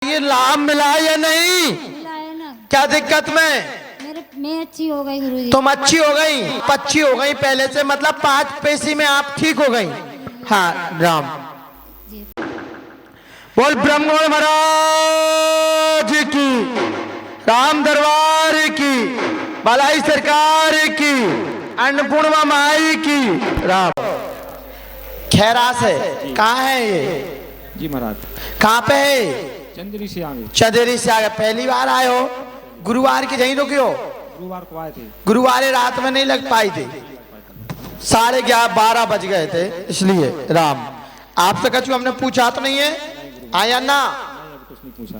ये लाभ मिला या नहीं? मिला है ना। क्या दिक्कत में? मैं अच्छी हो गई गुरुजी। तुम अच्छी हो गई, अच्छी हो गई पहले से, मतलब 5 पैसे में आप ठीक हो गई। हाँ राम जी। बोल ब्रह्मोड़ महाराज की, राम दरबार की, बालाई सरकार की, अन्नपूर्णा माई की। राम खैरास है, कहाँ है ये? जी महाराज। कहाँ पे है? चंदेरी से आ गए। चंदेरी से आ गए। पहली बार आए हो? गुरुवार की यहीं रुके हो? गुरुवार को आए थे। गुरुवार रात में नहीं लग पाई थी, 11:30 बज गए थे, इसलिए। राम आपसे कछु हमने पूछा तो नहीं है? आया ना? कुछ नहीं पूछा।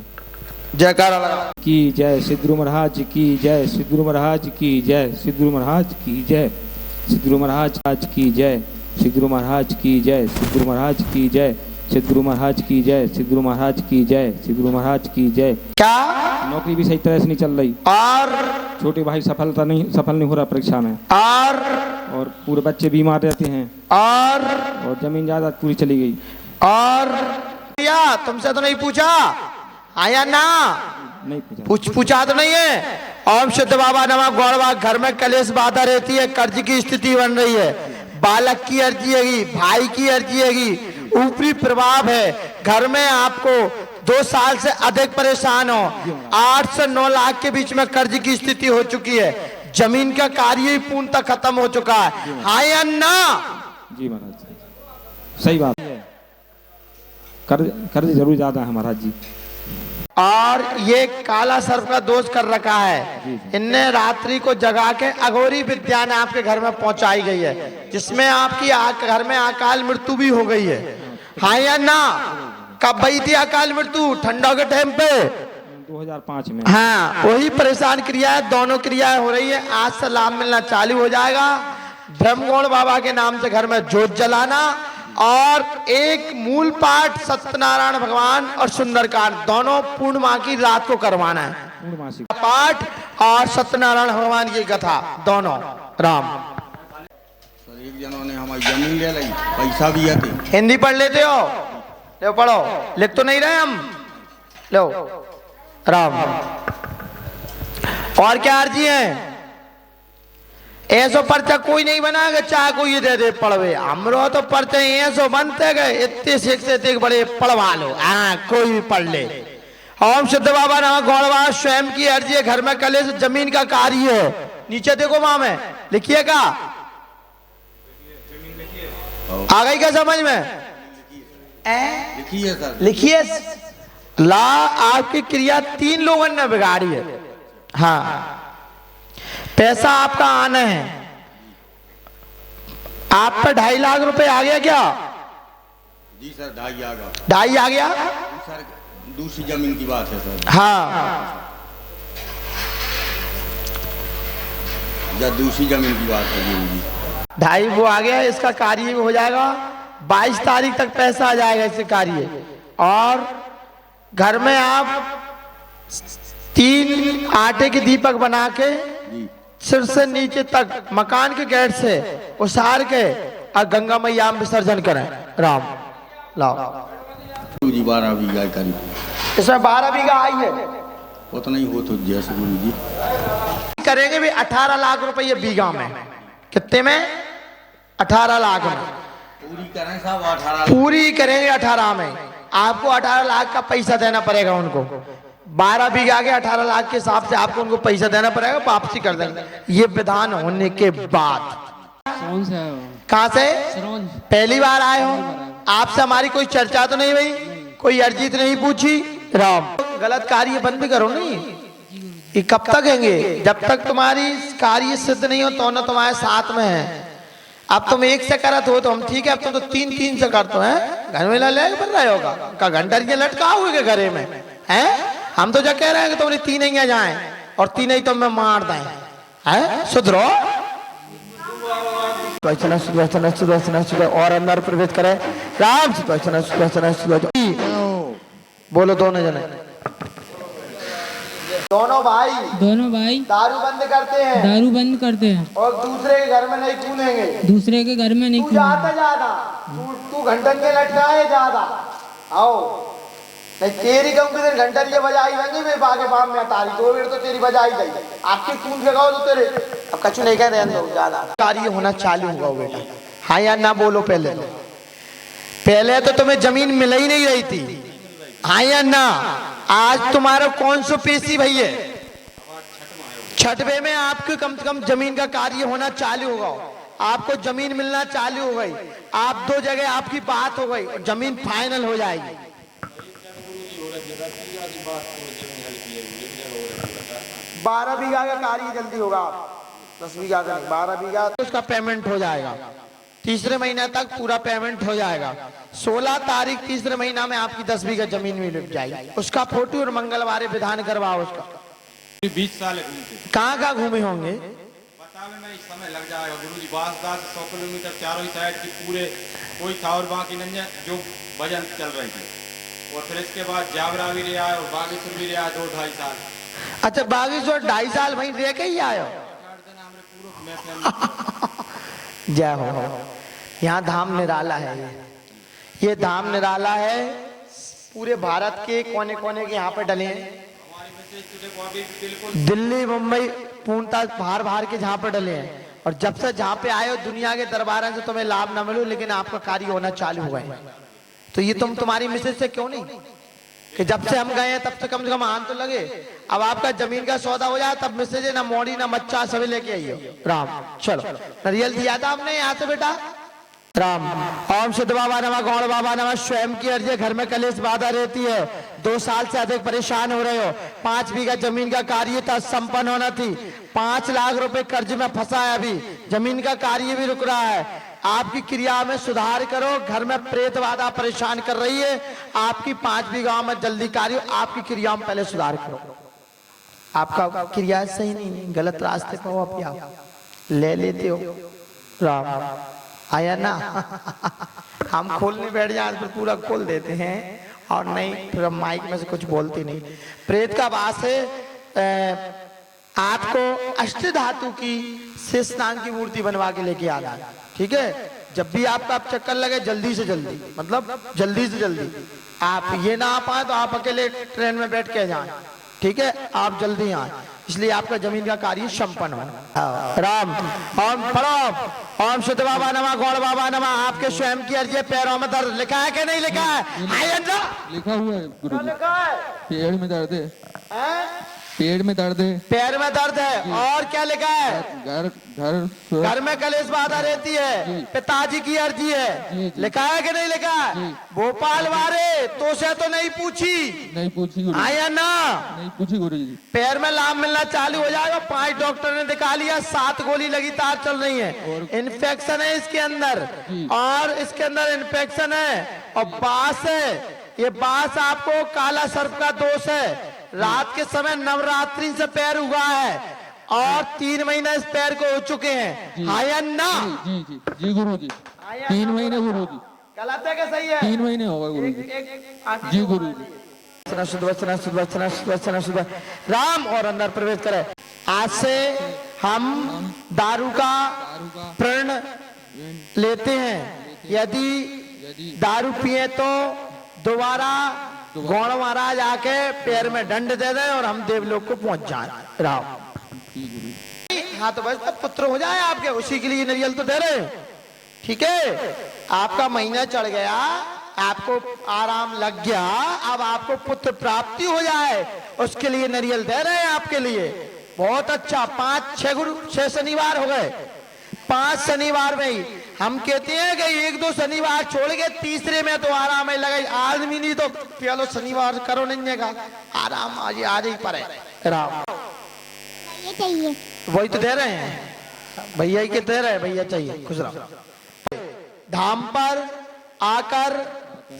जयकारा लगा की जय सिद्धगुरु महाराज की जय, सिद्धगुरु महाराज की जय, सिद्धगुरु महाराज की जय, सिद्धगुरु महाराज की जय, सिद्धगुरु महाराज की जय, सिद्धगुरु महाराज की जय, सिद्धगुरु महाराज की जय, सिद्धगुरु महाराज की जय, सिद्धगुरु महाराज की जय। क्या? नौकरी भी सही तरह से नहीं चल रही, और छोटे भाई सफल नहीं हो रहा परीक्षा में, और पूरे बच्चे बीमार रहते हैं, और जमीन जायदाद पूरी चली गई। और या तुमसे तो नहीं पूछा? आया ना? नहीं पूछा। पूछा तो नहीं है? ओम शुद्ध बाबा नमः गौरवा। घर में कलेश बाधा रहती है, कर्ज की स्थिति बन रही है, बालक की अर्जी है, भाई की अर्जी है, ऊपरी प्रभाव है, घर में आपको 2 साल से अधिक परेशान हो, 8 से 9 लाख के बीच में कर्ज की स्थिति हो चुकी है, जमीन का कार्य ही पूर्णतः खत्म हो चुका है। हाँ या ना? जी महाराज सही बात है, कर्ज जरूर ज्यादा है महाराज जी। और ये काला सर्प का दोष कर रखा है, इनने रात्रि को जगा के अघोरी विद्या ने आपके घर में पहुंचाई गई है, जिसमें आपकी घर में अकाल मृत्यु भी हो गई है। हाँ या ना? कब भई थी अकाल मृत्यु? ठंडा के टाइम पे 2005 में। हाँ वही परेशान क्रिया है, दोनों क्रियाएं हो रही है। आज से लाभ मिलना चालू हो जाएगा। ब्रह्मगौड़ बाबा के नाम से घर में जोत जलाना, और एक मूल पाठ सत्यनारायण भगवान और सुंदरकांड दोनों पूर्णिमा की रात को करवाना है। पूर्णमासी पाठ और सत्यनारायण भगवान की कथा दोनों। राम एक जनों ने हमारी जमीन ले ली, पैसा भी आते। हिंदी पढ़ लेते हो? लो पढ़ो, लिख तो नहीं रहे हम। लो राम। और क्या अर्जी है? ऐसो पर्चा कोई नहीं बनाएगा, चाहे कोई ये दे दे पढ़वे। हमरो तो पर्चे ऐसो बनते गए, इतने से इतने बड़े पढ़वा लो। हाँ कोई भी पढ़ ले। ओम शुद्ध बाबा नमः गौरवा। स्वयं की अर्जी है, घर में कलेश जमीन का कार्य है। नीचे देखो माँ में लिखिएगा, आ गई क्या समझ में? लिखिए सर, लिखिए। ला आपकी क्रिया 3 लोगों ने बिगाड़ी है। हाँ पैसा आपका आना है, आप पे 2.5 लाख रुपए आ गया क्या? जी सर 2.5 आ गया। 2.5 आ गया? सर दूसरी जमीन की बात है सर। हाँ या दूसरी जमीन की बात है जी। 2.5 वो आ गया, इसका कार्य भी हो जाएगा। 22 तारीख तक पैसा आ जाएगा इससे कार्य। और घर में आप 3 आटे के दीपक बना के सिर से नीचे तक मकान के गेट से उसार के और गंगा मैया में विसर्जन करें। राम लाओ जी 12 बीघा करीब। इसमें 12 बीघा आई है। वो तो नहीं हो तो जैसे गुरु जी करेंगे भी 18 लाख रुपये बीघा में। कितने में? 18 लाख में पूरी करें साहब। 18 पूरी करेंगे 18 में। आपको 18 लाख का पैसा देना पड़ेगा उनको। 12 बीघा के 18 लाख के हिसाब से आपको उनको पैसा देना पड़ेगा, वापसी कर देंगे। ये विधान होने के बाद कहाँ से? पहली बार आए हो? आपसे हमारी कोई चर्चा तो नहीं हुई, कोई अर्जी तो नहीं पूछी? राम गलत कार्य बंद भी करो। नहीं ये कब तक हैंगे? जब तक तुम्हारी कार्य सिद्ध नहीं हो तो न तुम्हारे साथ में है। अब तुम 1 से करत हो तो हम ठीक है, अब तुम तो 3 से करते हो। घर में ले बन रहे होगा का घंटा लटका हुए घरे में है। हम तो जो कह रहे हैं कि तुमने 3 ही जाए और 3 ही तुम्हें मार दें। सुधरो और अंदर प्रवेश करे। राम बोलो दोनों जने। दोनों भाई दारू बंद करते हैं और दूसरे के घर में नहीं कूदेंगे। तू जाता ज्यादा, तू घंटन के लटका है ज्यादा। आओ नहीं तेरी कहूँ कि घंटा ये बजाई जाएंगी मैं बागे बाम में तारी दो बेर तो तेरी बजाई गई आपके खून लगाओ तो तेरे अब कछु नहीं कह रहे ज्यादा कार्य होना चालू होगा वो बेटा। हाँ या ना बोलो पहले तो। पहले तो तुम्हें जमीन मिल ही नहीं रही थी। हाँ या ना। आज तुम्हारा कौन सा पेशी भैया छठवे में आपको कम से कम जमीन का कार्य होना चालू होगा। आपको जमीन मिलना चालू हो गई। आप दो जगह आपकी बात हो गई और जमीन फाइनल हो जाएगी। 12 बीघा का कार्य जल्दी होगा। 10 बीघा का नहीं 12 बीघा तो उसका पेमेंट हो जाएगा। तीसरे महीने तक पूरा पेमेंट हो जाएगा। 16 तारीख तीसरे महीना में आपकी 10 बीघा जमीन मिल जाएगी। उसका फोटो और मंगलवार विधान करवाओ उसका। 20 साल कहाँ घूमे होंगे पता में इस समय लग जाएगा गुरुजी। 100 किलोमीटर चारों ही साइड की पूरे कोई था और बाकी नहीं जो भजन चल रही थी। और फिर इसके बाद जावरा भी रहा और बागेश्वर भी रहा 2-2.5 साल। अच्छा बागेश्वर 2.5 साल वहीं रह के ही आयो। जय हो। यहाँ धाम निराला है। ये धाम निराला है। पूरे भारत के कोने कोने के यहाँ पे डले हैं। दिल्ली मुंबई पूर्णतः बाहर बाहर के जहाँ पे डले हैं। और जब से जहाँ पे आए हो दुनिया के दरबार से तुम्हें लाभ ना मिलो लेकिन आपका कार्य होना चालू हुआ है। तो ये तुम्हारी मिसेज से क्यों नहीं कि जब से हम गए हैं तब से कम आन तो लगे। अब आपका जमीन का सौदा हो जाए तब मिसेज ना मोड़ी ना मच्छा सभी लेके आइए। राम चलो नरियल दिया था हमने यहाँ से बेटा। राम ओम सिद्ध बाबा नमः गौड़ बाबा नमः। स्वयं की अर्जी घर में कलेश बाधा रहती है। 2 साल से अधिक परेशान हो रहे हो। 5 बीघा जमीन का कार्य था संपन्न होना थी। 5 लाख रुपए कर्ज में फंसा है। अभी जमीन का कार्य भी रुक रहा है। आपकी क्रिया में सुधार करो। घर में प्रेत बाधा परेशान कर रही है। आपकी 5 बीघा में जल्दी कार्य। आपकी क्रिया में पहले सुधार करो। आपका क्रिया सही नहीं गलत रास्ते पर हो। आप ले लेते हो। राम आया ना। हम खोलने बैठ जाए फिर पूरा खोल देते हैं और नहीं फिर हम माइक में से कुछ बोलते नहीं। प्रेत का वास है। आपको अष्ट धातु की शेष नाग की मूर्ति बनवा के लेके आना है। ठीक है। जब भी आपका आप चक्कर लगे जल्दी से जल्दी मतलब जल्दी से जल्दी आप ये ना आ पाए तो आप अकेले ट्रेन में बैठ के जाएं। ठीक है। आप जल्दी आए इसलिए आपका जमीन का कार्य संपन्न हो। राम ओम प्रणाम ओम सिद्ध बाबा नमः गौड़ बाबा नमः। आपके स्वयं की अर्जी पैरों में दर्द लिखा है कि नहीं लिखा है? लिखा हुआ है गुरुजी। लिखा है पेड़ में दर्द है। पेड़ में दर्द है। पैर में दर्द है। और क्या लिखा है? घर में कलेश बाधा रहती है। पिताजी की अर्जी है। लिखा है कि नहीं लिखा है? भोपाल वाले तो से तो नहीं पूछी आया ना नहीं पूछी गुरुजी। पैर में लाभ मिलना चालू हो जाएगा। 5 डॉक्टर ने दिखा लिया। 7 गोली लगातार चल रही है। इन्फेक्शन है इसके अंदर और इसके अंदर इन्फेक्शन है और बास है। ये बास आपको काला सर्प का दोष है। रात के समय नवरात्रि से पैर हुआ है और 3 महीने इस पैर को हो चुके हैं। हाँ या ना? जी गुरुजी। 3 महीने गुरुजी। गलत है क्या सही है? 3 महीने हो गए गुरुजी। जी गुरुजी। राम और अंदर प्रवेश करे। आज से हम दारू का प्रण लेते हैं। यदि दारू पिए तो दोबारा गौड़ महाराज आके पैर में दंड दे दे और हम देवलोक को पहुंच जाए। राम हाँ तो बस तब पुत्र हो जाए आपके। उसी के लिए नरियल तो दे रहे। ठीक है। आपका महीना चढ़ गया आपको आराम लग गया। अब आपको पुत्र प्राप्ति हो जाए उसके लिए नरियल दे रहे हैं आपके लिए। बहुत अच्छा। 5-6 शनिवार हो गए। 5 शनिवार में ही हम कहते हैं कि 1-2 शनिवार छोड़ के तीसरे में तो आराम ही लगे। आदमी नहीं तो पहले शनिवार करो नहीं का आराम आज ही पर है। राम चाहिए वही तो दे रहे हैं भैया के दे रहे हैं। भैया चाहिए खुश रहो। धाम पर आकर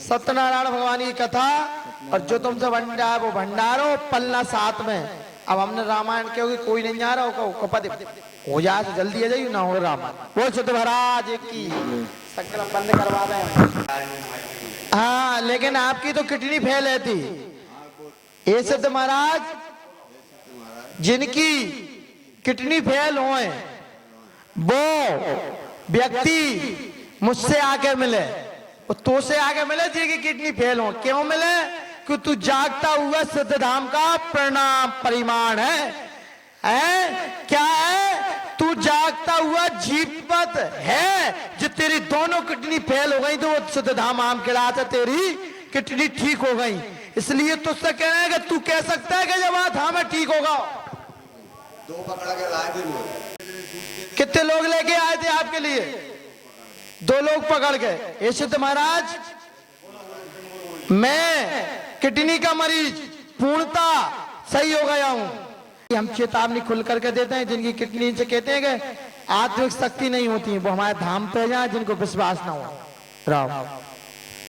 सत्यनारायण भगवान की कथा और जो तुमसे भंडार वो भंडारो पलना साथ में। अब हमने रामायण क्योंकि कोई नहीं जा रहा हो पति हो जाए तो जल्दी आ जाइए ना हो रामायण। वो सिद्ध महाराज की संकल्प बंद करवा दें। हाँ लेकिन आपकी तो किडनी फेल है थी। ये सिद्ध महाराज जिनकी किडनी फेल हुए वो व्यक्ति मुझसे आके मिले। तो से आगे मिले जिनकी किडनी फेल हो। क्यों मिले? कि तू जागता हुआ सिद्ध धाम का प्रणाम परिमाण है क्या है? तू जागता हुआ जीवत है। जो तेरी दोनों किडनी फेल हो गई तो वो सिद्ध धाम आम खिला था, तेरी किडनी ठीक हो गई। इसलिए तुझसे कह रहे हैं कि तू कह सकता है कि जब वहां था मैं ठीक होगा। दो पकड़ के लाए थे लोग। कितने लोग लेके आए थे आपके लिए? 2 लोग पकड़ के। ये सिद्ध महाराज, मैं किडनी का मरीज पूर्णता सही हो गया हूं। हम चेतावनी खुल करके देते हैं जिनकी किडनी से कहते हैं कि आत्मिक शक्ति नहीं होती है, वो हमारे धाम पे जाए जिनको विश्वास ना हो। राव